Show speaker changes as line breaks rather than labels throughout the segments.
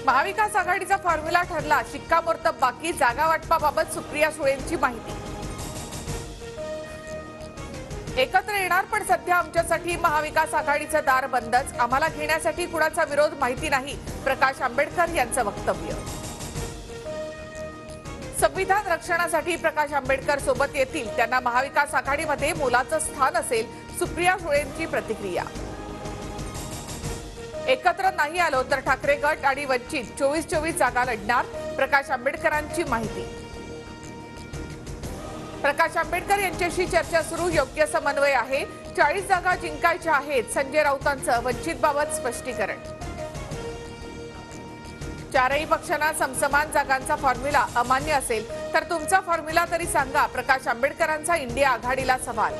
महाविकास आघाडीचा फॉर्म्युला ठरला, शिक्कामोर्तब बाकी, जागा वाटपाबाबत सुप्रिया सुळेंची माहिती। एकत्र येणार पण सध्या आमच्यासाठी महाविकास आघाडीचं दार बंदच, आम्हाला घेण्यासाठी कुणाचा विरोध माहिती नाही, प्रकाश आंबेडकर यांचं वक्तव्य। संविधान रक्षणासाठी प्रकाश आंबेडकर सोबत येतील, त्यांना महाविकास आघाडीमध्ये मोलाचं स्थान असेल, सुप्रिया सुळेंची प्रतिक्रिया। एकत्र नाही आलो तर ठाकरे गट आणि वंचित 24-24 जागा लढणार, प्रकाश आंबेडकरांची माहिती। प्रकाश आंबेडकर यांच्याशी चर्चा सुरू, योग्य समन्वय आहे, 40 जागा जिंकायच्या आहेत, संजय राऊतांचं वंचितबाबत स्पष्टीकरण। चारही पक्षांना समसमान जागांचा फॉर्म्युला अमान्य असेल तर तुमचा फॉर्म्युला तरी सांगा, प्रकाश आंबेडकरांचा इंडिया आघाडीला सवाल।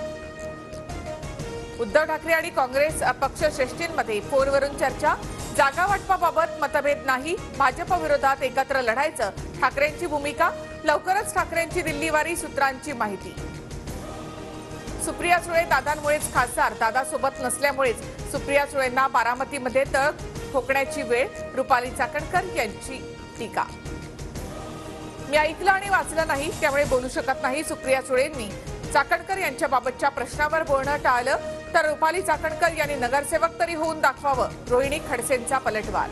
उद्धव ठाकरे आणि काँग्रेस पक्ष श्रेष्ठींमध्ये फोनवरून चर्चा, जागा वाटपाबाबत मतभेद नाही, भाजप विरोधात एकत्र लढायचं, ठाकरेंची भूमिका, लवकरच ठाकरेंची दिल्लीवारी, सूत्रांची माहिती। सुप्रिया सुळे दादांमुळेच खासदार, दादासोबत नसल्यामुळेच सुप्रिया सुळेंना बारामतीमध्ये तळ ठोकण्याची वेळ, रुपाली चाकणकर यांची टीका। मी ऐकलं आणि वाचलं नाही त्यामुळे बोलू शकत नाही, सुप्रिया सुळेंनी चाकणकर यांच्याबाबतच्या प्रश्नावर बोलणं टाळलं तर रुपाली चाकणकर यांनी नगरसेवक तरी होऊन दाखवावं, रोहिणी खडसेंचा पलटवार।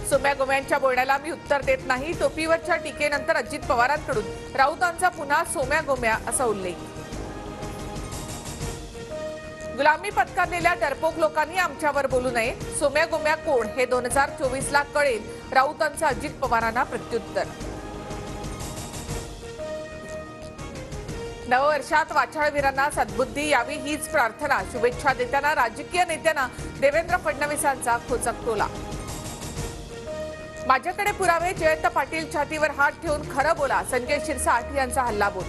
सोम्या गोम्यांच्या बोलण्याला मी उत्तर देत नाही, टोपीवरच्या टीकेनंतर अजित पवारांकडून राऊतांचा पुन्हा सोम्या गोम्या असा उल्लेख। गुलामी पत्करलेल्या डरपोक लोकांनी आमच्यावर बोलू नये, सोम्या गोम्या कोण हे 2024ला कळेल, राऊतांचं अजित पवारांना प्रत्युत्तर। नववर्षात वाचाळवीरांना सद्बुद्धी यावी हीच प्रार्थना, शुभेच्छा देताना राजकीय नेत्यांना देवेंद्र फडणवीसांचा खोचक टोला। माझ्याकडे पुरावे, जयंत पाटील छातीवर हात ठेवून खरं बोला, संजय शिरसाट यांचा हल्लाबोल।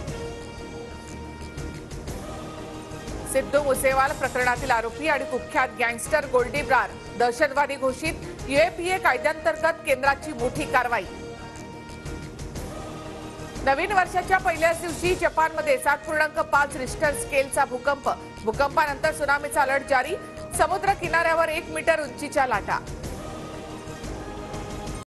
सिद्धू मुसेवाल प्रकरणातील आरोपी आणि कुख्यात गँगस्टर गोल्डी ब्रार दहशतवादी घोषित, UAPA कायद्यांतर्गत केंद्राची मोठी कारवाई। नवीन वर्षाच्या पहिल्याच दिवशी जपानमध्ये 7.5 रिश्टर स्केलचा भूकंप, भूकंपानंतर सुनामीचा अलर्ट जारी, समुद्र किनाऱ्यावर 1 मीटर उंचीच्या लाटा।